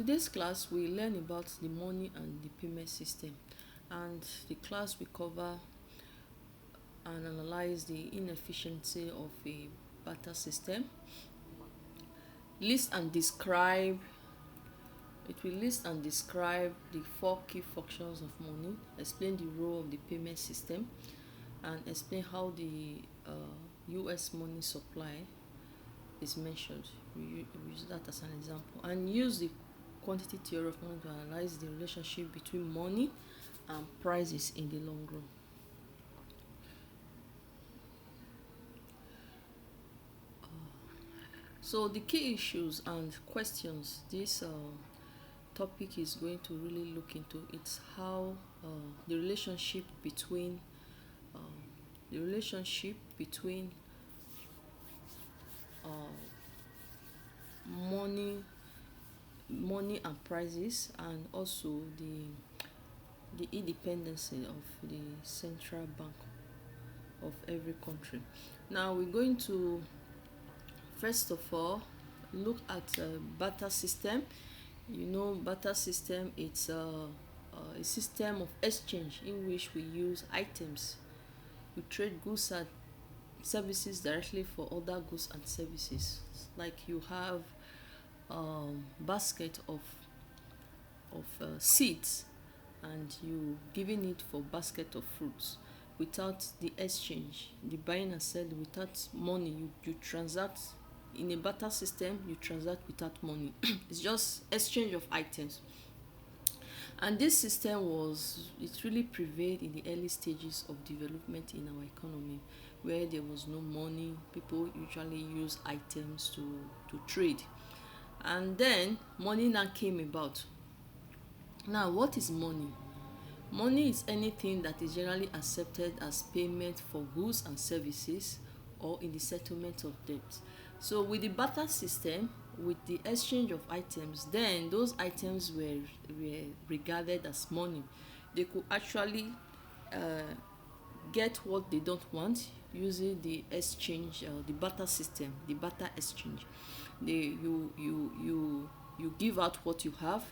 In this class, we learn about the money and the payment system, and the class will cover and analyze the inefficiency of a barter system, list and describe it will list and describe the four key functions of money, explain the role of the payment system, and explain how the US money supply is mentioned. We use that as an example, and use the quantity theory of money to analyze the relationship between money and prices in the long run. So the key issues and questions this topic is going to really look into, it's how the relationship between uh, the relationship between uh, money money and prices, and also the independence of the central bank of every country. Now we're going to first of all look at barter system. Barter system, it's a system of exchange in which we use items. We trade goods and services directly for other goods and services. Like you have basket of seeds, and you giving it for basket of fruits. Without the exchange, the buying and selling, without money, you transact. In a barter system, you transact without money. It's just exchange of items. And this system it really prevailed in the early stages of development in our economy, where there was no money. People usually use items to trade. And then money now came about. Now, what is money? Money is anything that is generally accepted as payment for goods and services, or in the settlement of debt. So with the barter system, with the exchange of items, then those items were regarded as money. They could actually uh, get what they don't want using the exchange, the barter system, the barter exchange. You give out what you have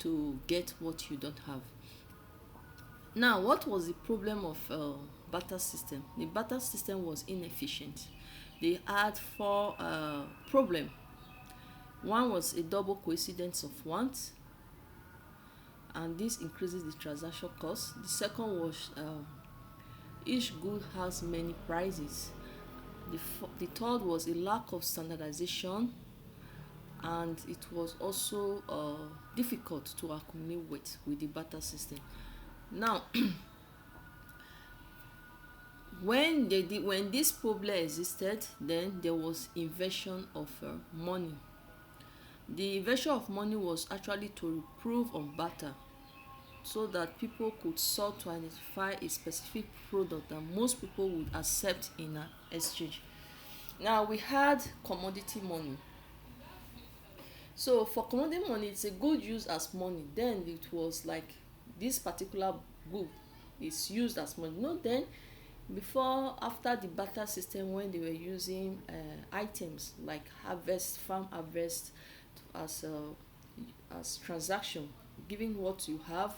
to get what you don't have. Now, what was the problem of barter system? The barter system was inefficient. They had four problems. One was a double coincidence of wants, and this increases the transaction cost. The second was each good has many prices. The third was a lack of standardization, and it was also difficult to accumulate with the barter system. Now, when this problem existed, then there was invention of money. The invention of money was actually to improve on barter, so that people could sort to identify a specific product that most people would accept in an exchange. Now we had commodity money. So for commodity money, it's a good use as money. Then it was like this particular good is used as money. No, then before, after the barter system, when they were using items like farm harvest as transaction, giving what you have,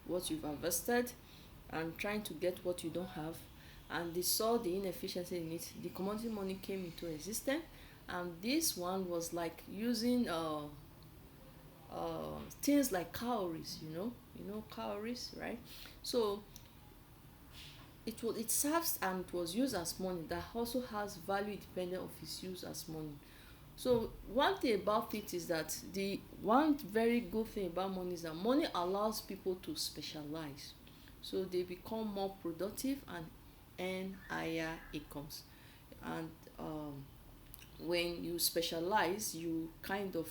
what you've harvested, and trying to get what you don't have, and they saw the inefficiency in it, the commodity money came into existence. And this one was like using things like calories, calories, right? So it serves, and it was used as money that also has value independent of its use as money. So one thing about it is that the one very good thing about money is that money allows people to specialize, so they become more productive and earn higher incomes. And when you specialize, you kind of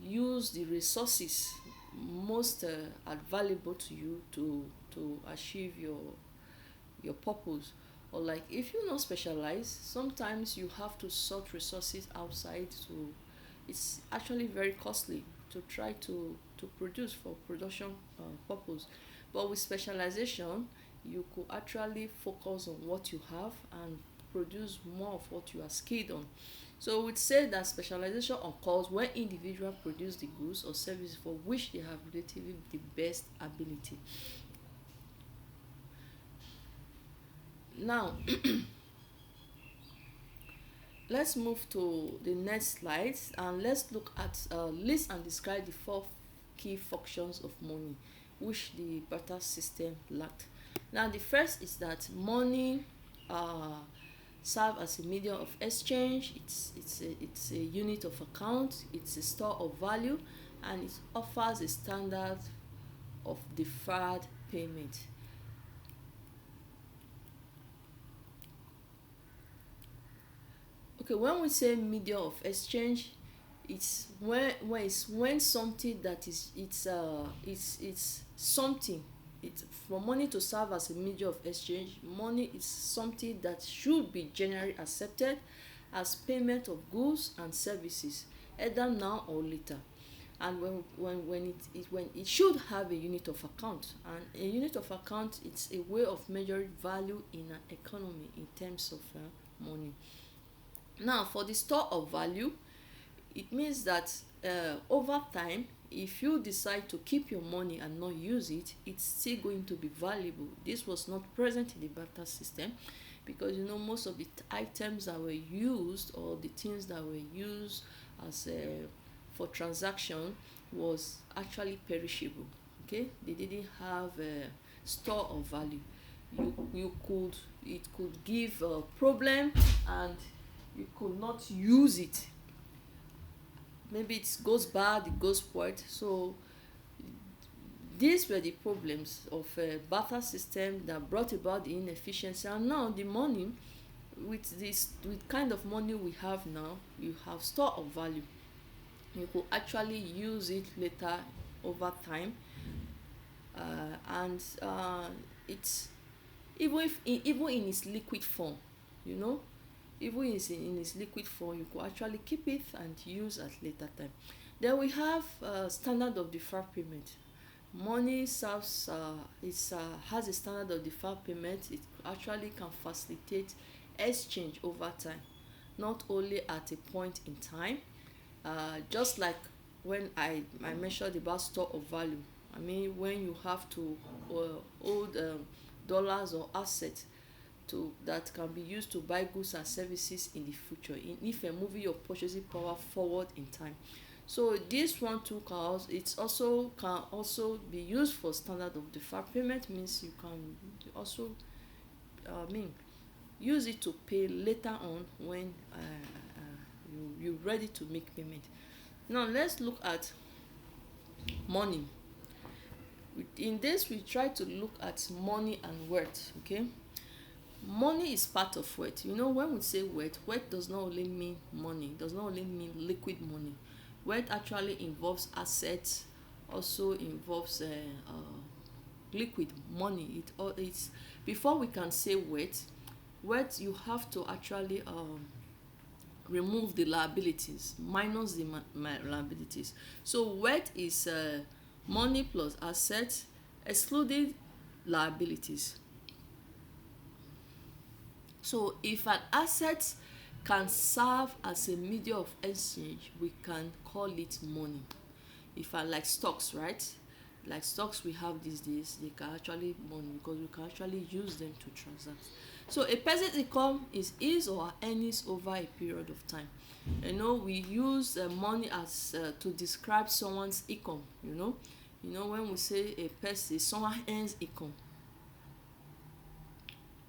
use the resources most valuable to you to achieve your purpose. Or like if you not specialize, sometimes you have to sort resources outside, so it's actually very costly to try to produce for production purpose. But with specialization, you could actually focus on what you have and produce more of what you are skilled on. So we'd say that specialization occurs when individuals produce the goods or services for which they have relatively the best ability. Now, let's move to the next slide and let's look at list and describe the four key functions of money which the barter system lacked. Now, the first is that money serve as a medium of exchange. It's a unit of account, it's a store of value, and it offers a standard of deferred payment. Okay, when we say medium of exchange, it's when something that is it's something, it's for money to serve as a medium of exchange. Money is something that should be generally accepted as payment of goods and services, either now or later. And when it should have a unit of account, and a unit of account, it's a way of measuring value in an economy in terms of money. Now, for the store of value, it means that over time, if you decide to keep your money and not use it, it's still going to be valuable. This was not present in the barter system, because most of the items that were used, or the things that were used as for transaction, was actually perishable. Okay, they didn't have a store of value. It could give a problem, and you could not use it. Maybe it goes bad, it goes spoiled. So these were the problems of a barter system that brought about the inefficiency. And now the money, with kind of money we have now, you have store of value. You could actually use it later over time, and it's even in its liquid form, you know even in its liquid form, you could actually keep it and use at later time. Then we have standard of deferred payment. Money has a standard of deferred payment. It actually can facilitate exchange over time, not only at a point in time. Just like when I mentioned about store of value. I mean, when you have to hold dollars or assets that can be used to buy goods and services in the future, if you're moving your purchasing power forward in time. So this one too can also be used for standard of deferred payment. Means you can also use it to pay later on when you're ready to make payment. Now let's look at money. In this, we try to look at money and wealth. Okay, money is part of wealth. When we say wealth does not only mean money, does not only mean liquid money. Wealth actually involves assets, also involves liquid money. It's before we can say wealth, you have to actually remove the liabilities, minus the liabilities. So wealth is money plus assets, excluding liabilities. So if an asset can serve as a medium of exchange, we can call it money. If I like stocks, right? Like stocks we have these days, they can actually money, because we can actually use them to transact. So a person's income is his or her earnings over a period of time. We use money as to describe someone's income. When we say someone earns income,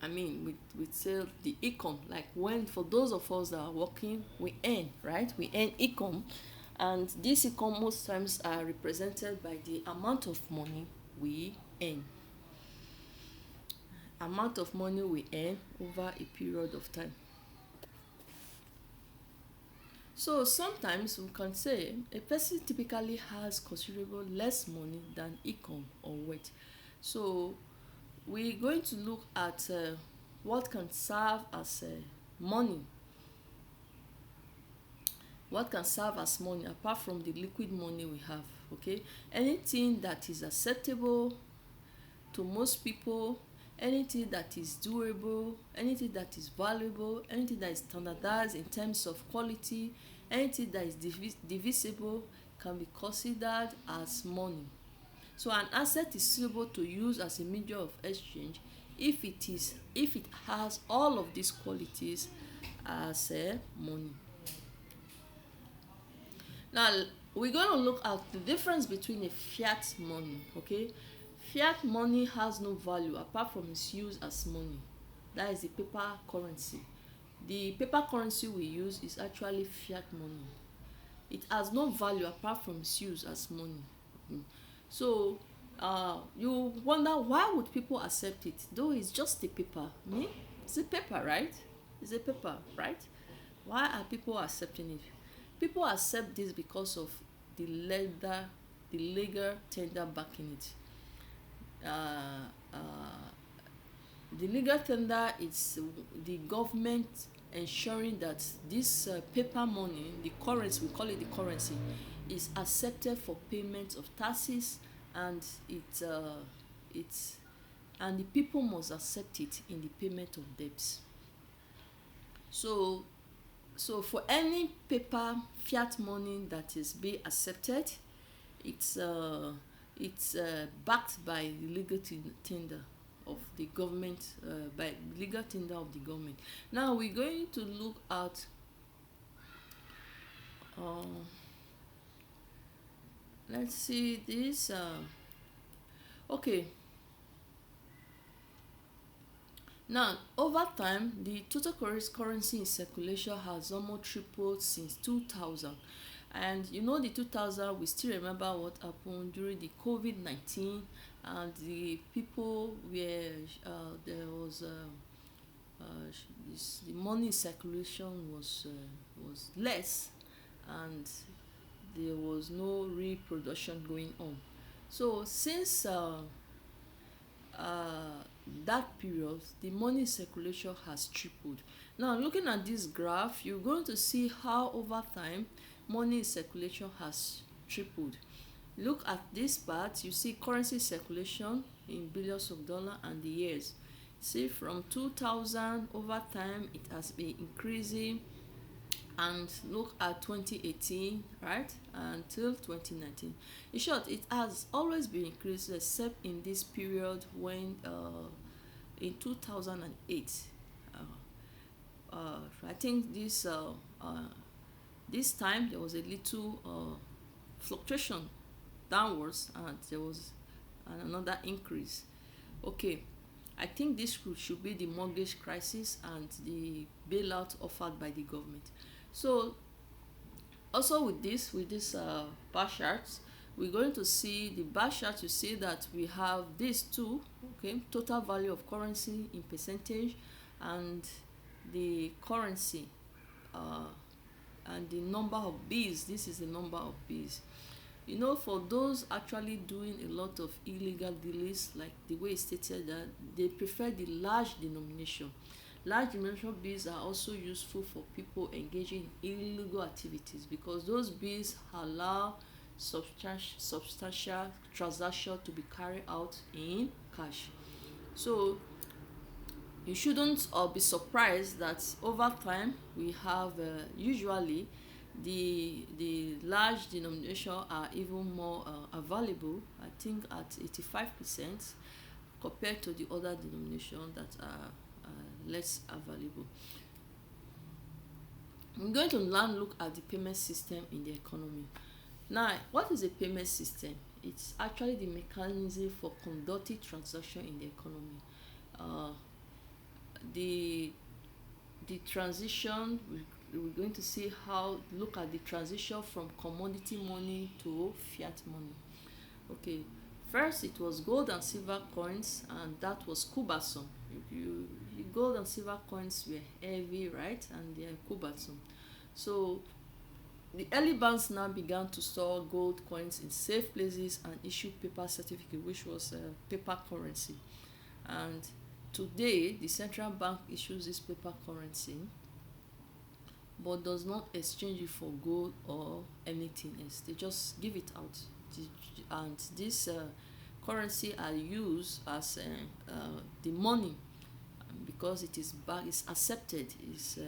I mean, we say the income, like when for those of us that are working, we earn, right? We earn income, and this income most times are represented by the amount of money we earn. Amount of money we earn over a period of time. So sometimes we can say a person typically has considerable less money than income or wealth. So we're going to look at what can serve as money. What can serve as money apart from the liquid money we have? Okay, anything that is acceptable to most people, anything that is doable, anything that is valuable, anything that is standardized in terms of quality, anything that is divisible can be considered as money. So an asset is suitable to use as a medium of exchange if it has all of these qualities as money. Now we're going to look at the difference between a fiat money. Okay, fiat money has no value apart from its use as money. That is the paper currency. The paper currency we use is actually fiat money. It has no value apart from its use as money. So you wonder, why would people accept it? Though it's just a paper. It's a paper, right? It's a paper, right? Why are people accepting it? People accept this because of the legal tender backing it. The legal tender is the government ensuring that this paper money, the currency, we call it the currency, is accepted for payment of taxes, and and the people must accept it in the payment of debts. So for any paper fiat money that is being accepted, it's backed by the legal tender of the government, by legal tender of the government. Now we're going to look at let's see this. Okay. Now, over time, the total currency in circulation has almost tripled since 2000. And you know, the 2000, we still remember what happened during the COVID-19, and the people were, there was, the money circulation was less, and there was no reproduction going on. So since that period, the money circulation has tripled. Now looking at this graph, you're going to see how over time money circulation has tripled. Look at this part, you see currency circulation in billions of dollars and the years. See, from 2000 over time it has been increasing, and look at 2018, right, until 2019. In short, it has always been increased, except in this period when in 2008, I think this time there was a little fluctuation downwards, and there was another increase. Okay, I think this should be the mortgage crisis and the bailout offered by the government. So also with this bar charts, we're going to see the bar chart. You see that we have these two, okay, total value of currency in percentage, and the currency and the number of bees. This is the number of bees. You know, for those actually doing a lot of illegal deals, like the way it's stated, that they prefer the large denomination. Large denomination bills are also useful for people engaging in illegal activities, because those bills allow substantial transaction to be carried out in cash. So you shouldn't be surprised that over time we have usually the large denomination are even more available, I think at 85%, compared to the other denomination that are less available. I'm going to now look at the payment system in the economy. Now, what is a payment system? It's actually the mechanism for conducting transaction in the economy. The transition, we're going to see how, look at the transition from commodity money to fiat money. Okay, first it was gold and silver coins, and that was cumbersome. Gold and silver coins were heavy, right, and they are cumbersome. So the early banks now began to store gold coins in safe places and issue paper certificate, which was paper currency. And today the central bank issues this paper currency, but does not exchange it for gold or anything else. They just give it out, and this currency are used as the money, because it is back, it's accepted, it's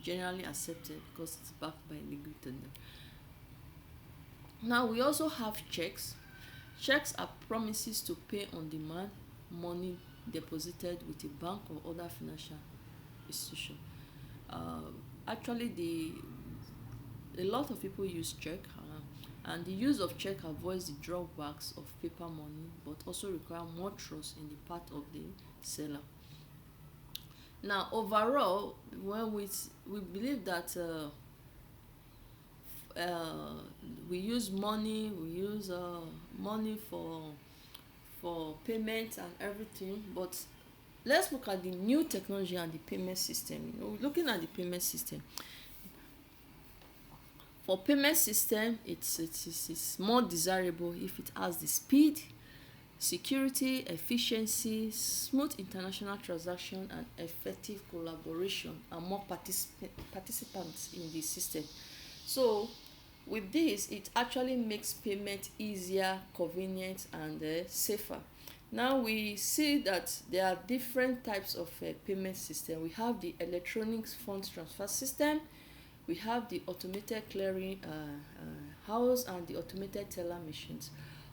generally accepted because it's backed by legal tender. Now we also have checks. Checks are promises to pay on demand money deposited with a bank or other financial institution. Actually, a lot of people use check, and the use of check avoids the drawbacks of paper money, but also require more trust in the part of the seller. Now, overall, when we believe that we use money, money for payment and everything, but let's look at the new technology and the payment system. Looking at the payment system, for payment system, it's more desirable if it has the speed, security, efficiency, smooth international transaction, and effective collaboration and more participants in the system. So with this, it actually makes payment easier, convenient, and safer. Now we see that there are different types of payment system. We have the electronic funds transfer system, we have the automated clearing house, and the automated teller machines.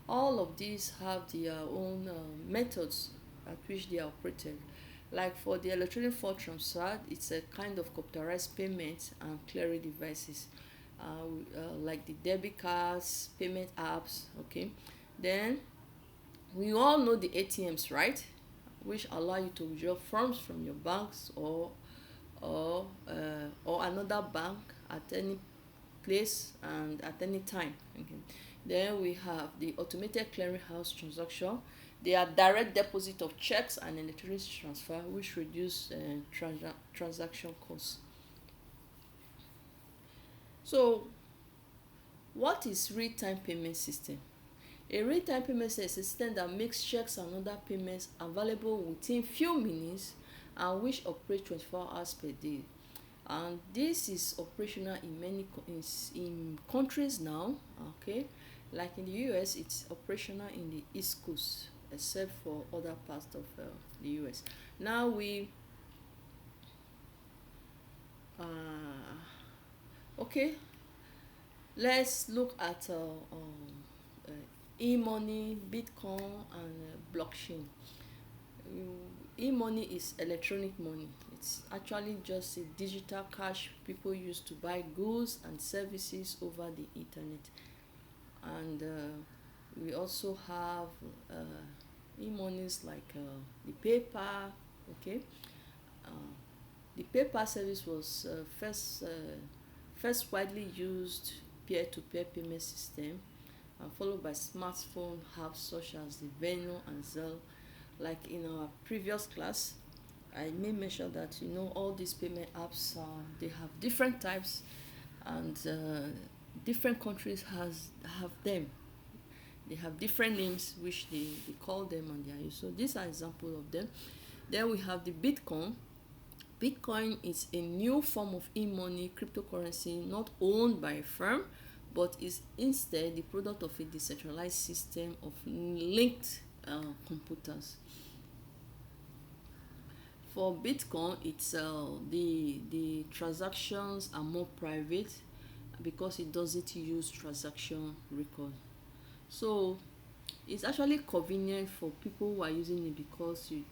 All of these have their own methods at which they are operated. Like for the electronic fund transfer, it's a kind of computerized payment and clearing devices, like the debit cards, payment apps. Okay, then we all know the ATMs, right, which allow you to withdraw funds from your banks or another bank at any place and at any time. Okay. Then we have the automated clearinghouse transaction. They are direct deposit of checks and electronic transfer, which reduce transaction costs. So what is real-time payment system? A real-time payment system is a system that makes checks and other payments available within few minutes and which operate 24 hours per day. And this is operational in many in countries now. Okay, like in the US, it's operational in the East Coast, except for other parts of the US. Now okay, let's look at e-money, Bitcoin, and blockchain. E-money is electronic money. It's actually just a digital cash people use to buy goods and services over the internet. And we also have e-monies like the PayPal. Okay, the PayPal service was first widely used peer-to-peer payment system, followed by smartphone apps such as the Venmo and Zelle. Like in our previous class, I may mention that all these payment apps they have different types, and different countries have them. They have different names which they call them and they are used. So these are examples of them. Then we have the Bitcoin. Bitcoin is a new form of e-money cryptocurrency not owned by a firm, but is instead the product of a decentralized system of linked computers. For Bitcoin, it's the transactions are more private because it doesn't use transaction record. So it's actually convenient for people who are using it because you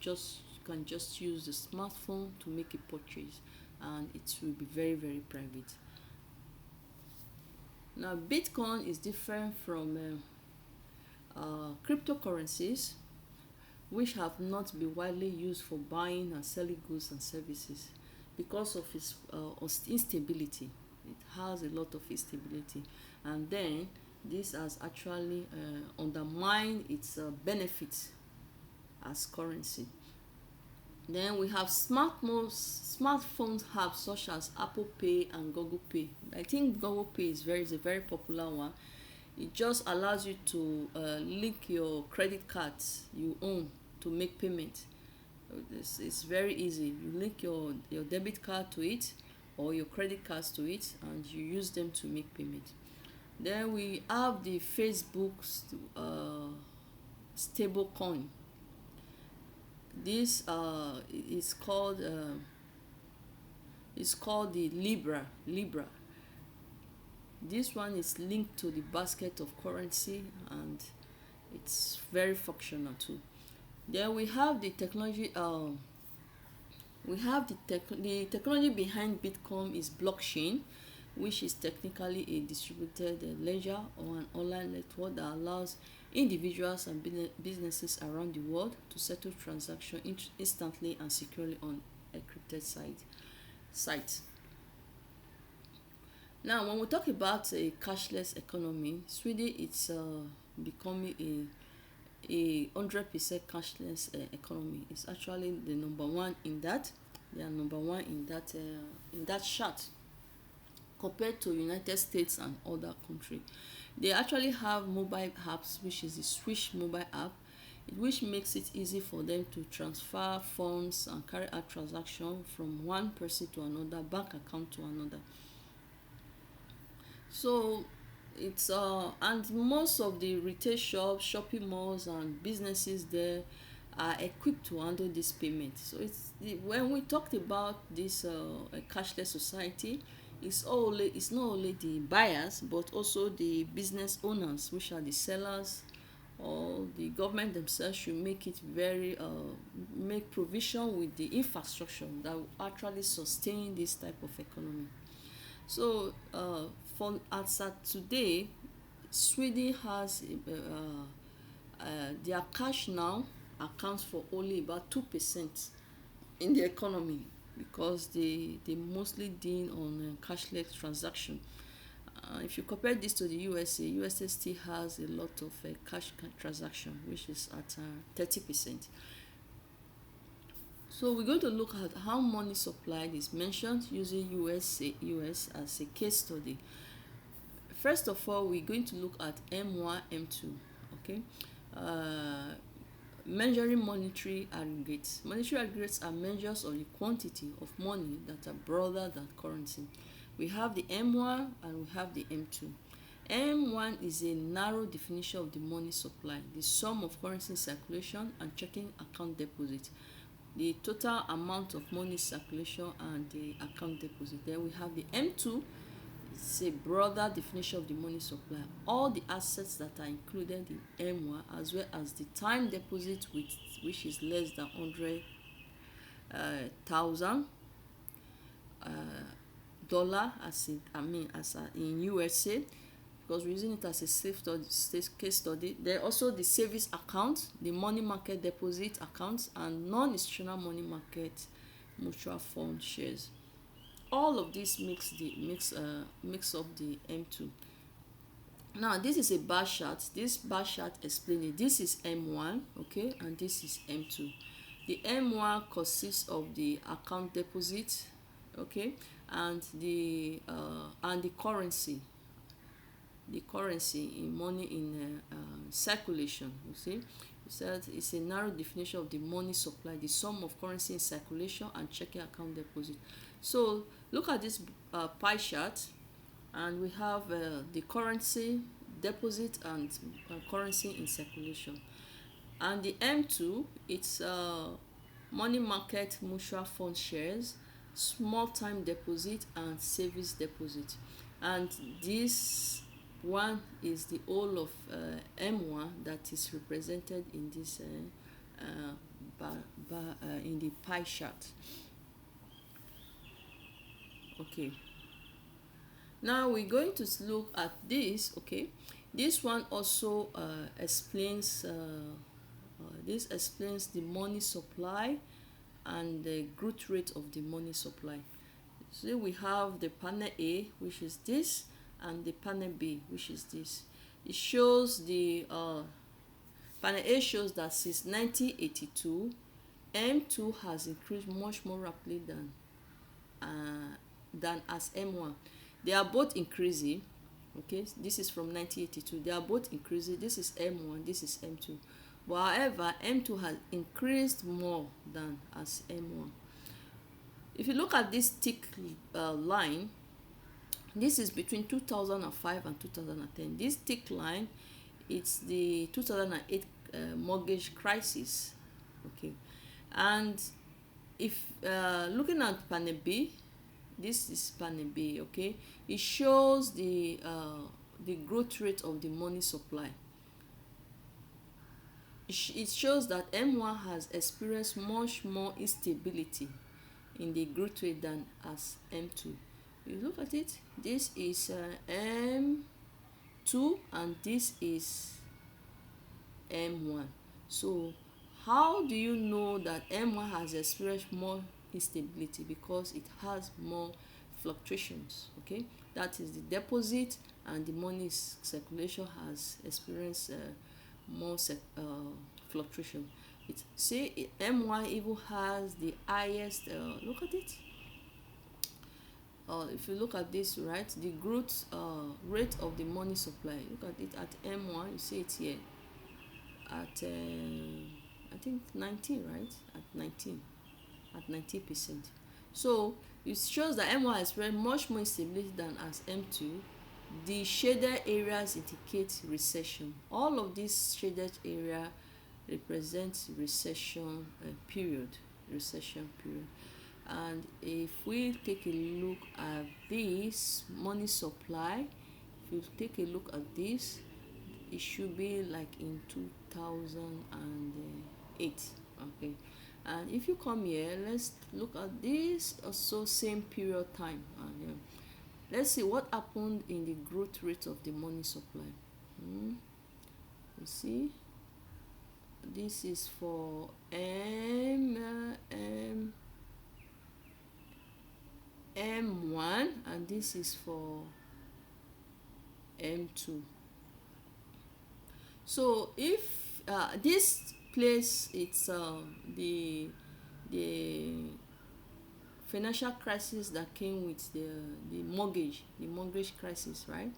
can just use the smartphone to make a purchase, and it will be very, very private. Now Bitcoin is different from cryptocurrencies, which have not been widely used for buying and selling goods and services because of its instability. It has a lot of instability, and then this has actually undermined its benefits as currency. Then we have smartphones apps such as Apple Pay and Google Pay. I think Google Pay is a very popular one. It just allows you to link your credit cards you own to make payment. It's very easy. You link your debit card to it or your credit cards to it, and you use them to make payment. Then we have the Facebook stable coin. This is called the Libra. This one is linked to the basket of currency, and it's very functional too. Then we have the technology. The technology behind Bitcoin is blockchain, which is technically a distributed ledger or an online network that allows individuals and businesses around the world to settle transactions instantly and securely on encrypted sites. Now, when we talk about a cashless economy, Sweden it's becoming a 100% cashless economy. It's actually the number one in that. They are number one in that chart compared to United States and other countries. They actually have mobile apps, which is the Swish mobile app, which makes it easy for them to transfer funds and carry out transactions from one person to another, bank account to another. So it's and most of the retail shops, shopping malls and businesses there are equipped to handle this payment. So when we talked about this cashless society, it's not only the buyers but also the business owners, which are the sellers, or the government themselves should make it very make provision with the infrastructure that will actually sustain this type of economy. So as at today, Sweden has their cash now accounts for only about 2% in the economy, because they mostly deal on cashless transaction. If you compare this to the USA still has a lot of cash transaction, which is at 30%. So we're going to look at how money supply is mentioned using US as a case study. First of all, we're going to look at M1, M2. Okay, measuring monetary aggregates. Monetary aggregates are measures of the quantity of money that are broader than currency. We have the M1 and we have the M2. M1 is a narrow definition of the money supply, the sum of currency circulation and checking account deposit, the total amount of money circulation and the account deposit. Then we have the M2. It's a broader definition of the money supply. All the assets that are included in M1, as well as the time deposit which is less than 100,000 dollar, in USA, because we're using it as a case study. There also the savings account, the money market deposit accounts, and non-institutional money market mutual fund shares. All of this makes up the M2. Now this is a bar chart. This bar chart explains it. This is M1, okay, and this is M2. The M1 consists of the account deposit, okay, and the currency in money in circulation. You see, it said it's a narrow definition of the money supply, the sum of currency in circulation and checking account deposit. So look at this pie chart, and we have the currency deposit and currency in circulation. And the M2, it's money market mutual fund shares, small time deposit and savings deposit. And this one is the whole of M1 that is represented in this in the pie chart. Okay, now we're going to look at this. Okay, this one also explains the money supply and the growth rate of the money supply. So we have the panel A, which is this, and the panel B, which is this. It shows the panel A shows that since 1982, M2 has increased much more rapidly than as M1. They are both increasing. Okay, this is from 1982. They are both increasing. This is M1, this is M2. But however, M2 has increased more than as M1. If you look at this thick line, this is between 2005 and 2010. This thick line, it's the 2008 mortgage crisis. Okay, and if looking at panel B, this is panel B. Okay, it shows the growth rate of the money supply. It shows that M1 has experienced much more instability in the growth rate than as M2. You look at it, this is M2 and this is M1. So how do you know that M1 has experienced more instability? Because it has more fluctuations. Okay, that is the deposit, and the money circulation has experienced more fluctuation. It say M1 even has the highest look at it. If you look at this, right, the growth rate of the money supply, look at it at M1, you see it here at I think 19, right, at 19, at 90%. So it shows that M1 has experienced much more instability than as M2. The shaded areas indicate recession. All of these shaded area represents recession period. And if we take a look at this money supply, if you take a look at this, it should be like in 2008. Okay, and if you come here, let's look at this also same period time, and let's see what happened in the growth rate of the money supply. You see, this is for M1 and this is for M2. So if this place, it's the financial crisis that came with the mortgage crisis, right?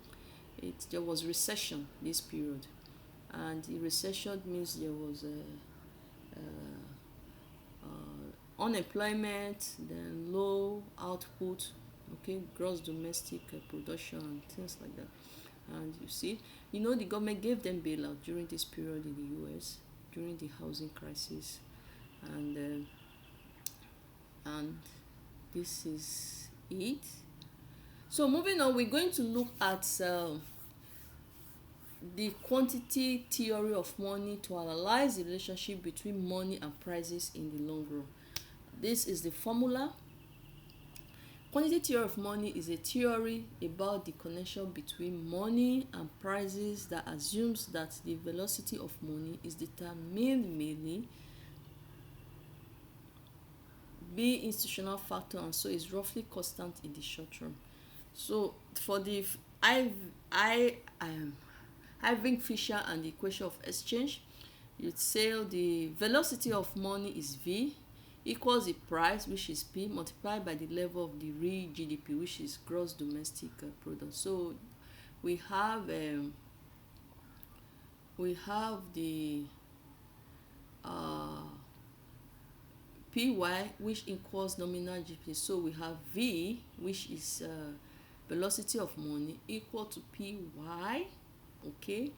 There was recession this period, and the recession means there was unemployment, then low output, okay, gross domestic production and things like that. And you see, the government gave them bailout during this period in the US during the housing crisis, and this is it. So moving on, we're going to look at the quantity theory of money to analyze the relationship between money and prices in the long run. This is the formula. Quantity theory of money is a theory about the connection between money and prices that assumes that the velocity of money is determined mainly by institutional factor, and so is roughly constant in the short run. So for the Irving Fisher and the equation of exchange, you'd say the velocity of money is V equals the price, which is P, multiplied by the level of the real GDP, which is gross domestic product. So we have the PY, which equals nominal GDP. So we have V, which is velocity of money, equal to PY. Okay,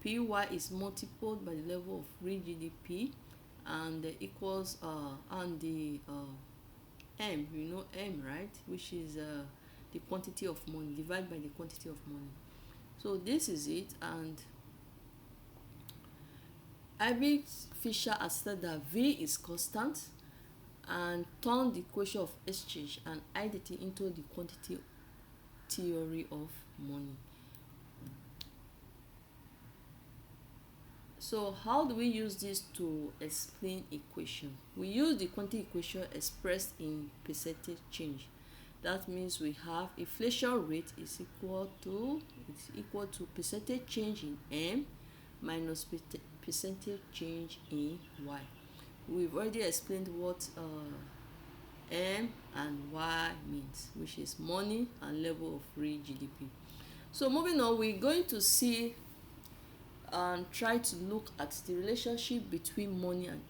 PY is multiplied by the level of real GDP, and equals and the M, M, right, which is the quantity of money, divided by the quantity of money. So this is it, and Irving Fisher has said that V is constant and turned the equation of exchange and identity into the quantity theory of money. So how do we use this to explain equation? We use the quantity equation expressed in percentage change. That means we have inflation rate is equal to percentage change in M minus percentage change in Y. We've already explained what M and Y means, which is money and level of real GDP. So moving on, we're going to see and try to look at the relationship between money and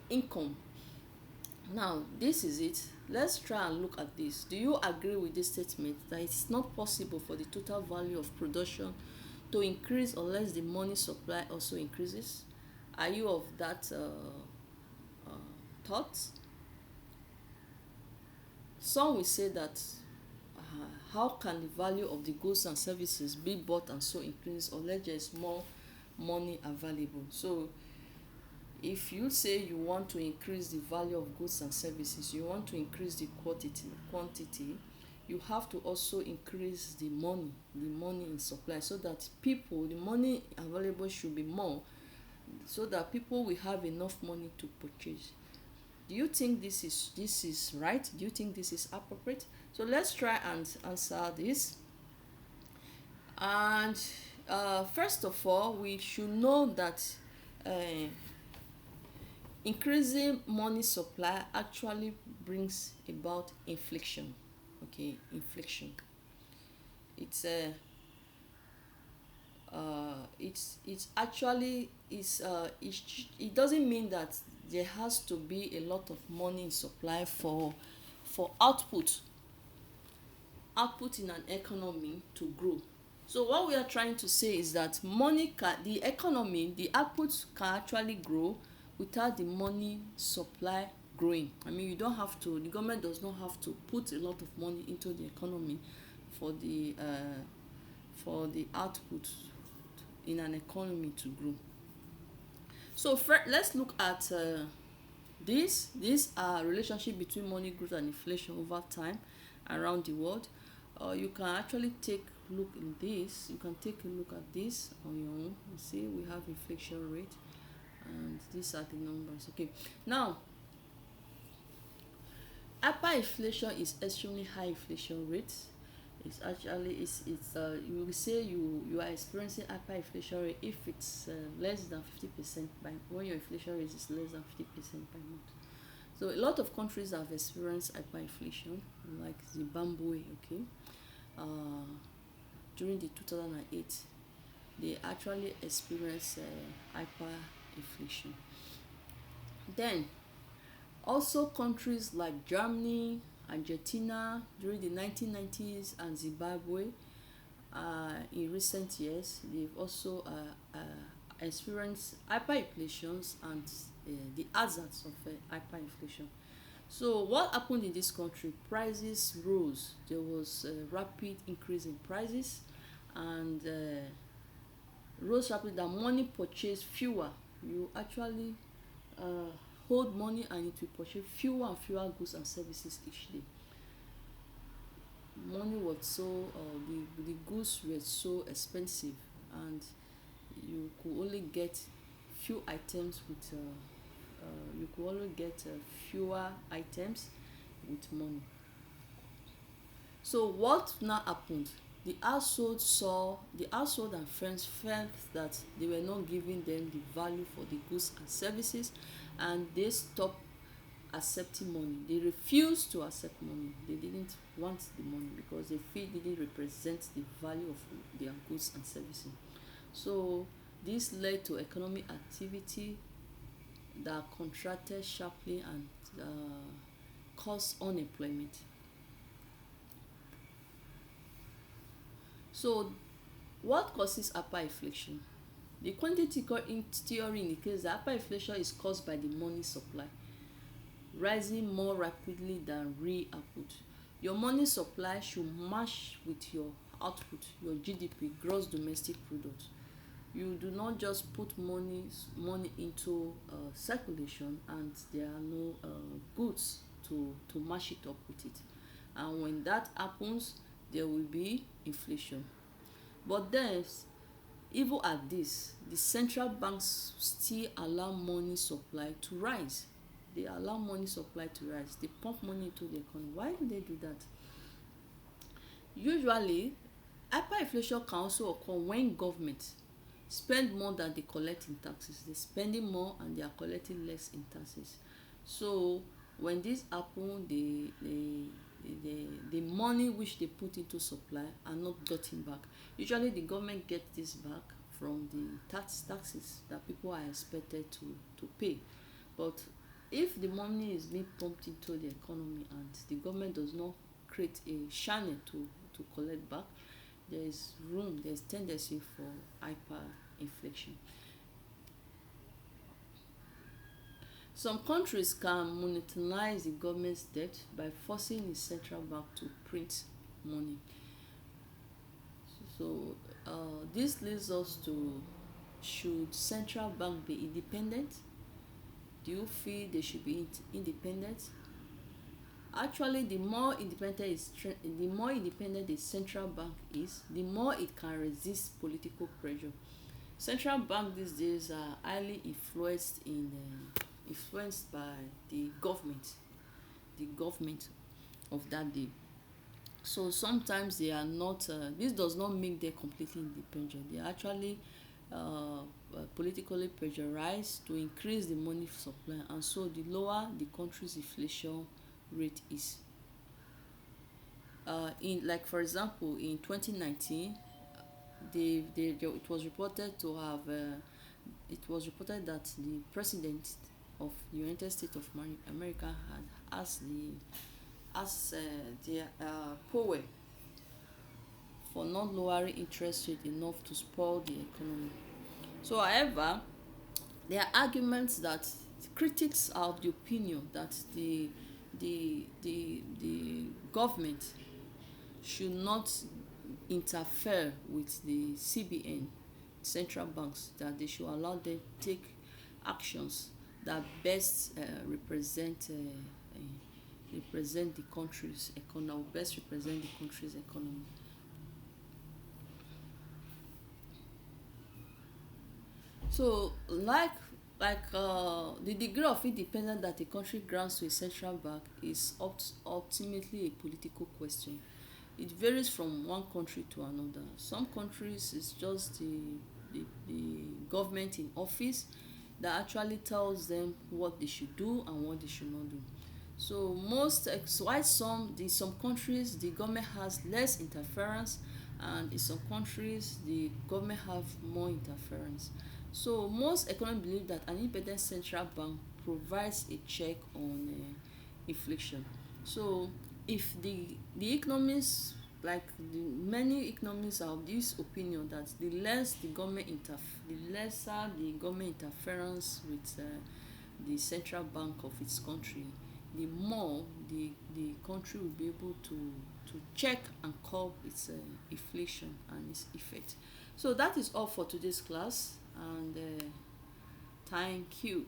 income. Now this is it. Let's try and look at this. Do you agree with this statement that it's not possible for the total value of production to increase unless the money supply also increases? Are you of that thought? Some will say that how can the value of the goods and services be bought and so increase unless there is more money available? So if you say you want to increase the value of goods and services, you want to increase the quantity, you have to also increase the money in supply, so that the money available should be more, so that people will have enough money to purchase. Do you think this is right? Do you think this is appropriate? So let's try and answer this. And first of all, we should know that uh, increasing money supply actually brings about inflation. Okay, inflation. It's a it's actually it doesn't mean that there has to be a lot of money in supply for output in an economy to grow. So what we are trying to say is that the output can actually grow without the money supply growing. I mean, the government does not have to put a lot of money into the economy for the output in an economy to grow. So let's look at this relationship between money growth and inflation over time around the world. You can actually take look in this. You can take a look at this on your own. You see, we have inflation rate, and these are the numbers. Okay, now hyperinflation is extremely high inflation rate. It's actually you will say you are experiencing hyperinflation rate if it's less than 50% by when your inflation rate is less than 50% per month. So a lot of countries have experienced hyperinflation, like Zimbabwe. Okay, during the 2008, they actually experienced hyperinflation. Then also countries like Germany, Argentina during the 1990s, and Zimbabwe in recent years, they've also experienced hyperinflations and the hazards of hyperinflation. So what happened in this country? Prices rose. There was a rapid increase in prices, and rose rapid. The money purchased fewer. You actually hold money and it will purchase fewer and fewer goods and services each day. Money was so the goods were so expensive, and you could only get few items with you could only get fewer items with money. So what now happened? The household and friends felt that they were not giving them the value for the goods and services, and they stopped accepting money. They refused to accept money. They didn't want the money because they feel it didn't represent the value of their goods and services. So this led to economic activity that contracted sharply and caused unemployment. So what causes hyperinflation? The quantity theory indicates that hyperinflation is caused by the money supply rising more rapidly than real output. Your money supply should match with your output, your GDP, gross domestic product. You do not just put money into circulation and there are no goods to match it up with it. And when that happens, there will be inflation. But then, even at this, the central banks still allow money supply to rise. They allow money supply to rise. They pump money into the economy. Why do they do that? Usually, hyperinflation can also occur when government spend more than they collect in taxes. They're spending more and they are collecting less in taxes. So when this happen, the money which they put into supply are not gotten back. Usually the government gets this back from the taxes that people are expected to pay. But if the money is being pumped into the economy and the government does not create a channel to collect back, there is room, there is tendency for hyperinflation. Some countries can monetize the government's debt by forcing the central bank to print money. So this leads us to, should central bank be independent? Do you feel they should be independent? Actually, the more independent the central bank is, the more it can resist political pressure. Central bank these days are highly influenced by the government of that day. So sometimes they are not. This does not make them completely independent. They are actually politically pressurized to increase the money supply, and so the lower the country's inflation rate is. In, like, for example, in 2019, it was reported to have it was reported that the president of the United States of America had asked the Powell for not lowering interest rate enough to spoil the economy. So, however, there are arguments that critics are of the opinion that the government should not interfere with the CBN, central banks, that they should allow them take actions that best represent the country's economy, best represent the country's economy. So, the degree of independence that a country grants to a central bank is ultimately a political question. It varies from one country to another. Some countries it's just the government in office that actually tells them what they should do and what they should not do. So why in some countries the government has less interference, and in some countries the government have more interference. So most economists believe that an independent central bank provides a check on inflation. So if the economists, like many economists, are of this opinion that the lesser the government interference with the central bank of its country, the more the country will be able to check and curb its inflation and its effect. So that is all for today's class, and thank you.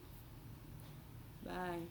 Bye.